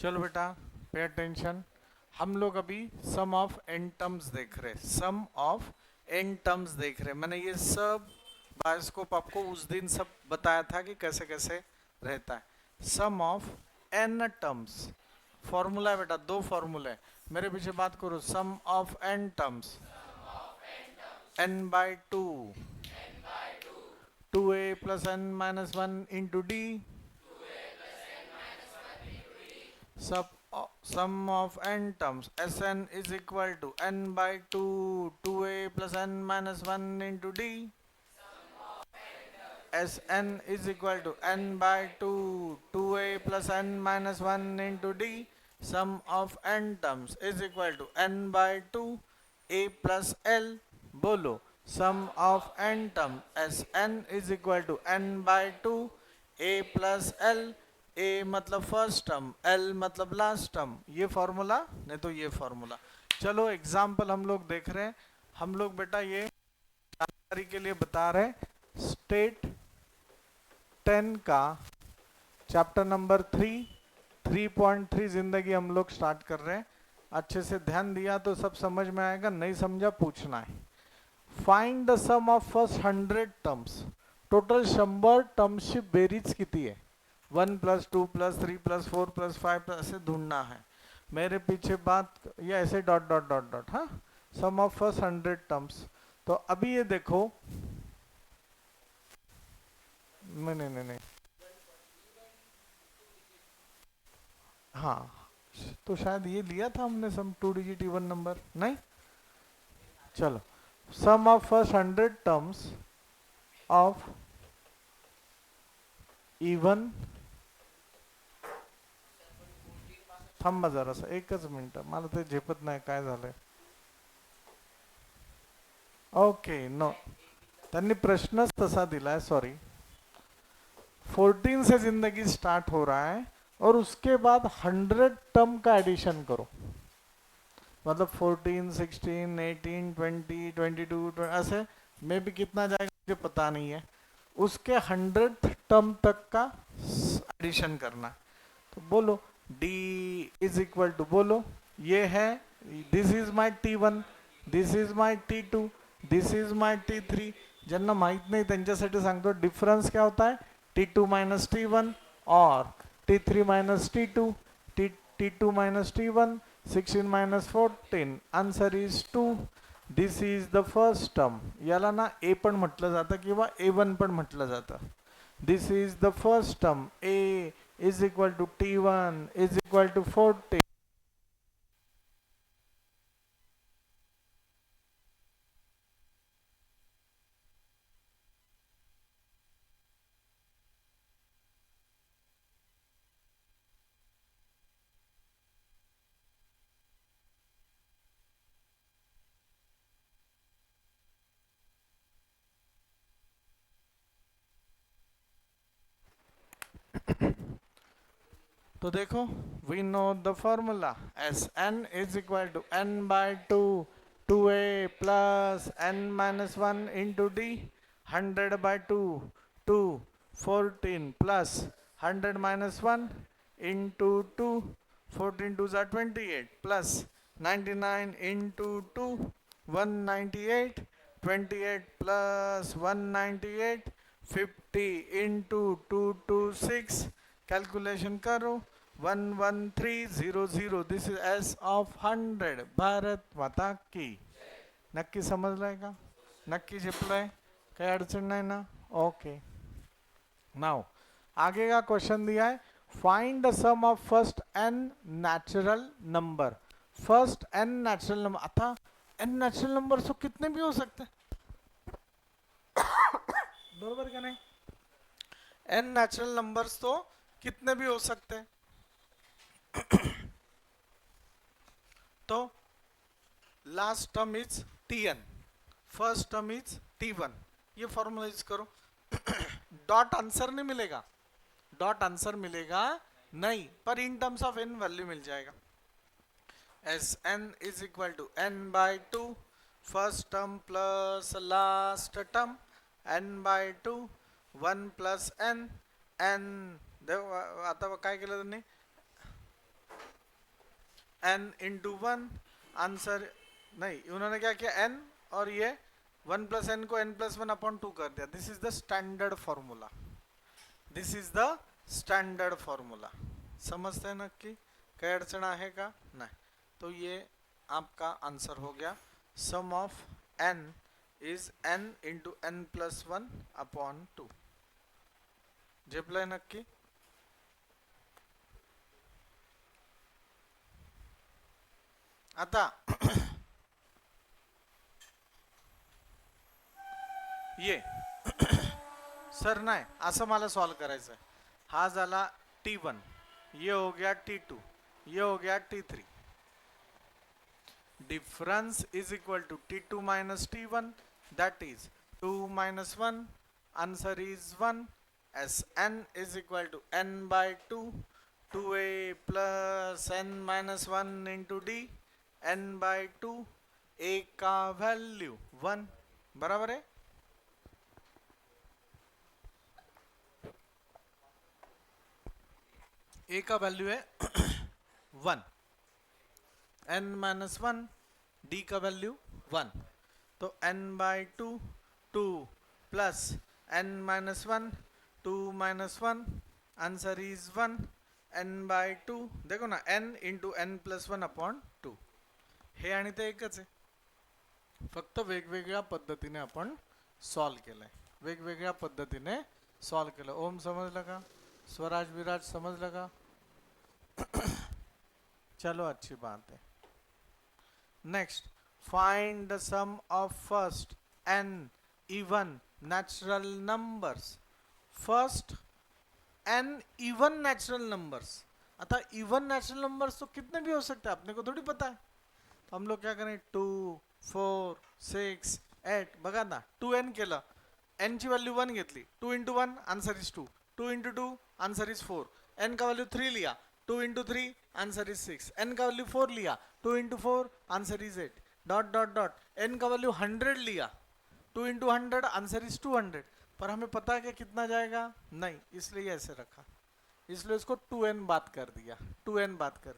चलो बेटा, pay attention. हम लोग अभी सम ऑफ एन टर्म्स देख रहे हैं, सम ऑफ एन टर्म्स देख रहे हैं। मैंने ये सब बायोस्कोप आपको उस दिन सब बताया था कि कैसे कैसे रहता है। Sum of n terms, formula है बेटा, दो फॉर्मूले हैं। मेरे पीछे बात करो, sum of n terms n by two, two a plus n minus one into d, सब sum of n terms Sn is equal to n by 2 2a plus n minus 1 into d. Sn is equal to n by 2 2a plus n minus 1 into d. Sum of n terms is equal to n by 2 a plus l. बोलो, sum of n term Sn is equal to n by 2 a plus l. ए मतलब first term, L मतलब last term, ये formula नहीं तो ये formula. चलो example हम लोग देख रहे हैं। हम लोग बेटा ये जानकारी के लिए बता रहे हैं, स्टेट 10 का चैप्टर नंबर 3.3 जिंदगी हम लोग स्टार्ट कर रहे हैं। अच्छे से ध्यान दिया तो सब समझ में आएगा, नहीं समझा पूछना है। Find the sum of first 100 terms. Total 100 टर्म्सची बेरीज किती आहे? 1 प्लस 2 प्लस 3 प्लस 4 प्लस 5 ऐसे ढूंढना है। मेरे पीछे बात या ऐसे डॉट डॉट डॉट डॉट, हाँ, सम ऑफ फर्स्ट 100 टर्म्स। तो अभी ये देखो, नहीं नहीं नहीं नहीं, हाँ, तो शायद ये लिया था हमने सम 2 डिजिट इवन नंबर, नहीं। चलो, sum of first 100 terms of even, थांबा जरासा एकच मिनिट, मला ते झेपत नाही काय झालंय। ओके, नो, त्यांनी प्रश्नच तसा दिलाय, सॉरी। 14 से जिंदगी स्टार्ट हो रहा है और उसके बाद 100 टर्म का एडिशन करो। मतलब 14, 16, 18, 20, 22 ऐसे में भी कितना जाएगा मुझे पता नहीं है। उसके 100 टर्म तक का एडिशन करना। तो बोलो d इज इक्वल टू, बोलो ये है, this is my t1, this is my t2, this is my t3। ज्यांना माहित नाही त्यांच्यासाठी सांगतो, डिफरन्स क्या होता है, t2 माइनस t1 और t3 minus t2, t2 minus t1, 16 minus 14, answer is 2। This is the first term, याला ना a पण म्हटलं जातं किंवा a1 पण म्हटलं जातं। This is the first term, a is equal to t1 is equal to 40। तो देखो, we know the formula, S n is equal to n by 2 2a plus n minus 1 into d. 100 by 2 2 14 plus 100 minus 1 into 2, 14 2 ज़ा 28 plus 99 into 2 198, 28 plus 198 50 into 226। Calculation करो, 11300। This is S of 100। Bharat माता की। नक्की समजलंय का? नक्की झेपलंय? काही अडचण नाही ना? ओके, नाउ आगे का क्वेश्चन दिया है, find the sum of first n natural number. First n natural number, आता एन नेचुरल नंबर तो कितने भी हो सकते हैं, बरोबर का नहीं? एन नेचुरल नंबर्स तो कितने भी हो सकते हैं। तो last term is Tn, first term is T1, ये फॉर्मूला यूज करो। डॉट आंसर नहीं मिलेगा, डॉट आंसर मिलेगा नहीं, पर in terms of n value मिल जाएगा। S n is equal to n by 2 first term plus last term, n by 2 1 plus n, n आता काय केलं त्यांनी, n इंटू वन, आंसर नहीं, उन्होंने क्या किया n और ये 1 प्लस एन को n plus one upon to कर दिया. This is the standard formula. This is the standard formula. समजते हैं नक्की? काही अडचण आहे का? नाही. तो ये आपका आंसर हो गया. Sum of n is n into n plus one upon two. झेपलंय नक्की? आता ये सर नाही असं मला सॉल्व करायचं आहे. हा झाला T1, ये हो गया T2, ये हो गया T3. Difference is equal to T2 minus T1, that is 2 minus 1, answer is 1. Sn is equal to n by 2, 2a plus n minus 1 into d, n by 2, a का वैल्यू 1. बराबर है? a का value है 1, n minus 1, d का value 1. तो n by 2, 2 plus n minus 1, 2 minus 1, answer is 1. n by 2, देखो ना, n into n plus 1 upon 2. हे आणि ते एकच आहे, फक्त वेगवेगळ्या पद्धतीने आपण सॉल्व केलंय. वेगवेगळ्या पद्धतीने सॉल्व केलं. ओम समजलं का? स्वराज विराज समझ लगा? चलो अच्छी बात है. Next, find the sum of फर्स्ट n इवन नेचुरल नंबर्स. फर्स्ट n इवन नेचुरल नंबर्स. आता इवन नेचुरल नंबर्स तो कितने भी हो सकते हैं, अपने को थोड़ी पता है. तो हम लोग क्या करें, 2, 4, 6, 8. बघा ना, 2n केलं, n ची व्हॅल्यू 1 घेतली, 2 into 1 answer is 2, 2 into 2 answer is 4. n का वैल्यू 3 लिया, 2 इंटू 3 आंसर इज 6. n का वैल्यू 4 लिया, 2 into 4 answer is 8. Dot dot dot. n का वैल्यू 100 लिया, 2 इंटू 100 आंसर इज 200. पर हमें पता है कि कितना जाएगा? नहीं, इसलिए ऐसे रखा, इसलिए इसको 2n बात कर दिया. 2n बात कर.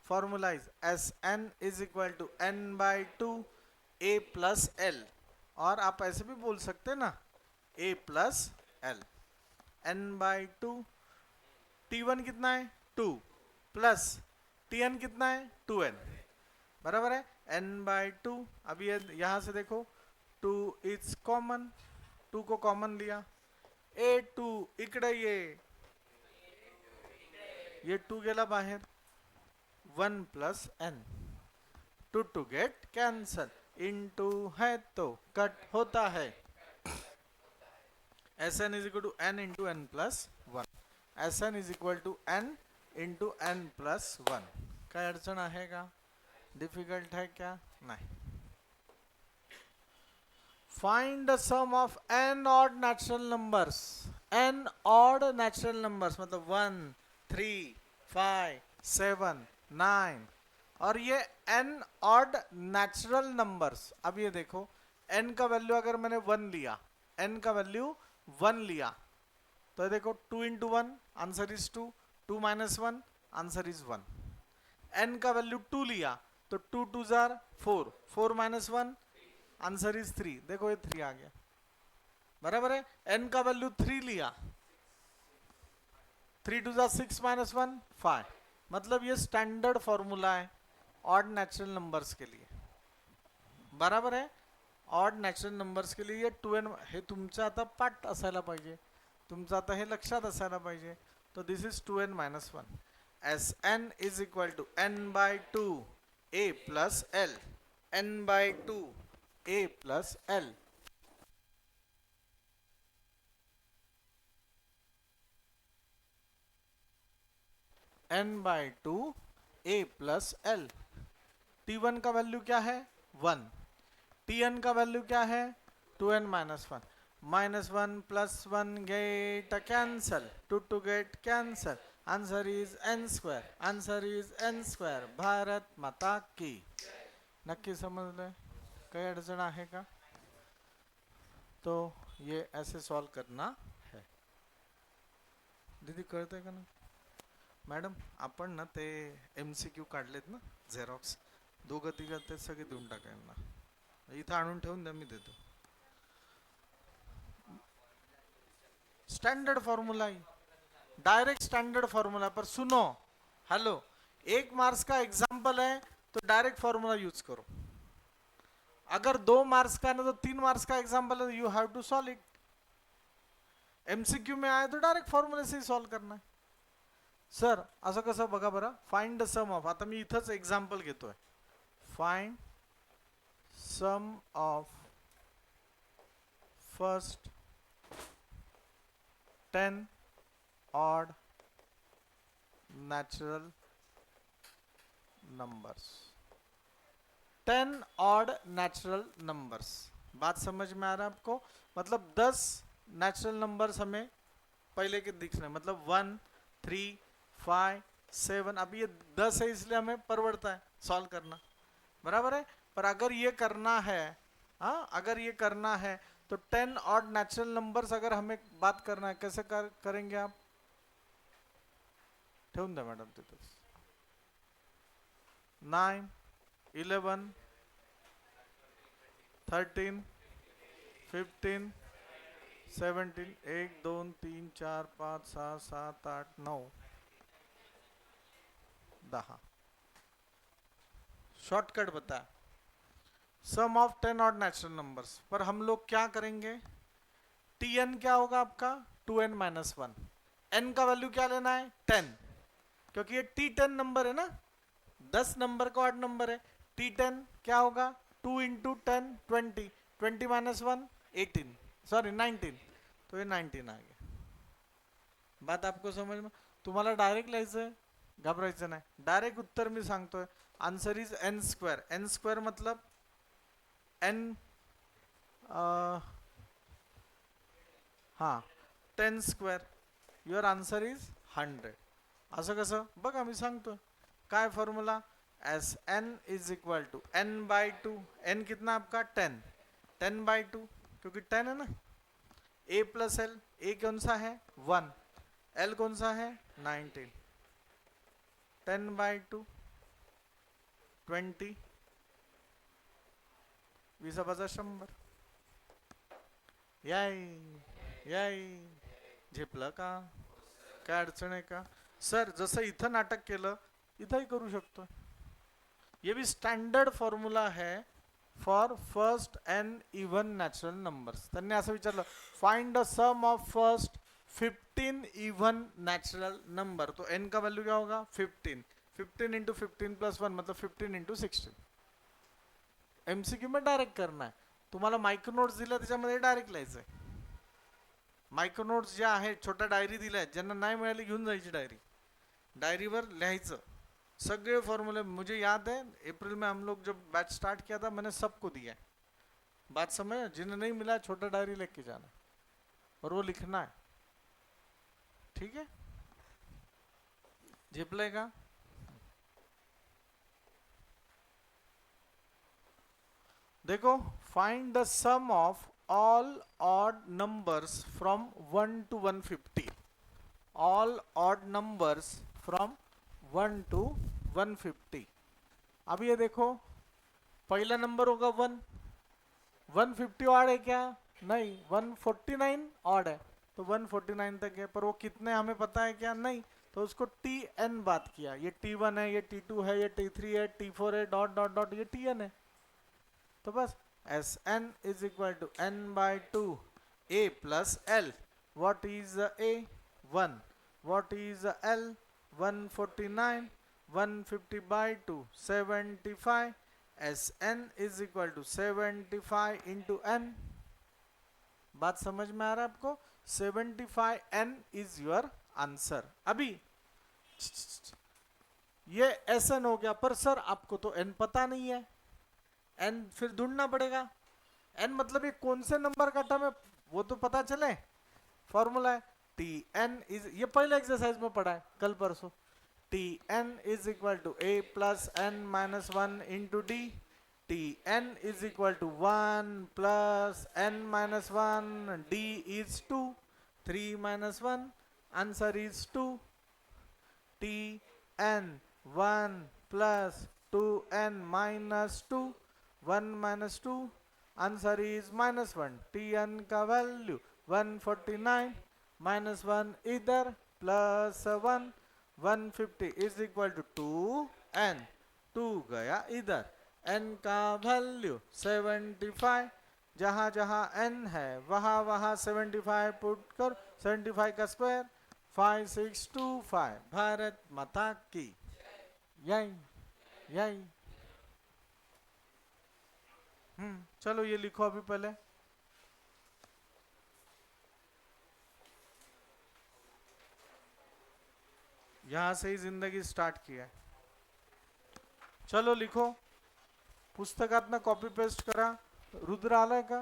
Formula is Sn is equal to n by 2 a plus l. और आप ऐसे भी बोल सकते ना, a plus l. n by 2, T1 कितना है? 2 प्लस Tn कितना है? 2n. बराबर है? n by 2. अब ये यहां से देखो, 2 इज कॉमन, 2 को कॉमन लिया, a2 इकडे ये 2 गेला बाहेर, 1 plus n. 2 two get cancel, into है तो कट होता है. Sn is equal to n into n plus 1. Sn is equal to n into n plus 1. काय अडचण आहे का? डिफिकल्ट है क्या? नहीं. Find the sum of n odd natural numbers. n odd natural numbers मतलब 1, 3, 5, 7, 9. और ये n ऑड नेचुरल नंबर्स. अब ये देखो, n का वैल्यू अगर मैंने 1 लिया, n का वैल्यू 1 लिया, तो देखो 2 into 1 answer is 2, 2 minus 1 answer is 1. n का वैल्यू 2 लिया, तो 2 2 जार 4, 4 माइनस 1 आंसर इज 3. देखो ये 3 आ गया. बराबर है? n का वैल्यू 3 लिया, 3 2 जार 6 माइनस 1 5. मतलब ये स्टैंडर्ड फॉर्मूला है ऑड नेचुरल नंबर्स के लिए. बराबर आहे? ऑड नॅचरल नंबर्स के लिए 2n. हे तुमचं आता पाठ असायला पाहिजे, तुमचं आता हे लक्षात असायला पाहिजे. तो this is 2n minus 1. Sn is equal to n by 2 a plus l. n by 2 a plus l. n by 2 a plus l. T1 का वैल्यू क्या है? 1. Tn का वैल्यू क्या है? 2n minus 1. Minus 1 plus 1 get cancel, 2 two get cancel, answer is n square. Answer is n square. Bharat माता की. नक्की समजलं? काही अडचण आहे का? तो ये ऐसे सॉल्व करना है. दीदी कळतंय का ना? मॅडम आपण ना ते MCQ काढलेत ना झेरॉक्स, दोघं तिघं ते सगळे देऊन टाका यांना, इथं आणून ठेवून द्या, मी देतो. स्टैंडर्ड फॉर्मूला ही, डायरेक्ट स्टैंडर्ड फॉर्मूला। पर सुनो, हेलो, 1 मार्क्स का एग्जाम्पल है तो डायरेक्ट फॉर्मूला यूज करो। अगर 2 मार्क्स का है ना तो 3 मार्क्स का एग्जाम्पल है, you have to solve it. MCQ में आए तो डायरेक्ट फॉर्मूले से ही सॉल्व करना है। सर असं कसं बघा बरं, फाइंड द सम ऑफ, आता मी इथंच एक्झाम्पल घेतोय, find sum of first 10 odd natural numbers, 10 odd natural numbers. बात समझ में आ रहा है आपको? मतलब 10 नेचुरल नंबर्स हमें पहले के दिख रहे हैं, मतलब 1, 3, 5, 7। अब ये 10 है इसलिए हमें परवड़ता है सॉल्व करना, बराबर है। पर अगर ये करना है, हाँ अगर ये करना है तो 10 ऑड नेचुरल नंबर्स अगर हमें बात करना है, कैसे करेंगे आप? ठेवून द्या मॅडम तिथंच। 9, 11, 13, 15, 17, 1, 2, 3, 4, 5, 6, 7, 8, 9, 10। शॉर्टकट बता, सम ऑफ 10 ऑड नेचुरल नंबर्स। पर हम लोग क्या करेंगे, Tn क्या होगा आपका 2n-1। n का वैल्यू क्या लेना है 10, क्योंकि ये T10 नंबर है ना, 10 नंबर का ऑड नंबर है। T10 क्या होगा 2 इंटू 10 20, 20-1 18, सॉरी 19, तो ये 19 आ गया। बात आपको समझ में? तुम्हाला डायरेक्ट लिहायचं आहे, घाबरायचं नाही, डायरेक्ट उत्तर मी सांगतोय। Answer is n²। n² मतलब n, हां 10², युअर आन्सर इज 100। असं कसं बघा, मी सांगतोय काय formula, S n is equal to n/2। n कितना आपका 10, 10/2, क्योंकि 10 है ना। a प्लस एल, ए कौन सा है 1, एल कौन सा है 19, 10/2 20, 20/100। याय झेपलं का? काय अडचण आहे का? सर जसं इथं नाटक केलं इथंही करू शकतो। ये भी स्टैंडर्ड फॉर्मूला है for first and even natural numbers. त्यांनी असं विचारलं, find the sum of first 15 even natural number, तो n का वैल्यू क्या होगा 15, 15 इंटू 15 प्लस 1 मतलब 15 इंटू 16। MCQ में डायरेक्ट करना है, तुम्हाला मायक्रो नोट्स दिल्या त्याच्यामध्ये डायरेक्ट लिहायचं आहे। मायक्रो नोट्स ज्या आहेत, छोट्या डायरी दिल्या आहेत, ज्यांना नाही मिळाली घेऊन जायची डायरी, डायरीवर लिहायचं सगळे फॉर्मूले। मुझे याद है अप्रैल में हम लोग जब बैच स्टार्ट किया था मैंने सबको दिया है। बात समझ, जिन्हें नहीं मिला छोटा डायरी लेके जाना और वो लिखना है, ठीक है? झेपलेगा? देखो, find the sum of all odd numbers from 1 to 150, all odd numbers from 1 to 150। अब ये देखो, पहला नंबर होगा 1, 150 ऑड है क्या? नहीं, 149 ऑड है, तो 149 तक है। पर वो कितने हमें पता है क्या? नहीं, तो उसको Tn बात किया, ये T1 है, ये T2 है, ये T3 है, T4 है, डॉट डॉट डॉट, ये Tn है। तो बस Sn is equal to n/2 a plus l। What is a? 1। What is l? 149, 150/2 75। Sn is equal to 75 into n। बात समझ में आ रहा है आपको? 75n is your answer. अभी ये Sn हो गया, पर सर आपको तो n पता नहीं है, n फिर ढूंढना पड़ेगा। n मतलब ये कौन से नंबर का टर्म है वो तो पता चले, फॉर्मूला है Tn इज, ये पहले एक्सरसाइज में पढ़ा है कल परसों। Tn is equal to a plus n-1 into d। Tn is equal to 1 plus n-1, d is 2, 3 - 1, answer is 2। tn 1 plus 2n minus 2 1 minus 2 answer is -1 tn का value 149 -1 इधर +1 150 is equal to 2n 2 गया इधर n का value 75 जहां जहां n है वहां वहां 75 पुट कर 75 का स्क्वायर 5625 भारत माता की यही यही चलो ये लिखो अभी पहले यहां से ही जिंदगी स्टार्ट की है चलो लिखो पुस्तकात कॉपी पेस्ट करा रुद्र आलाय का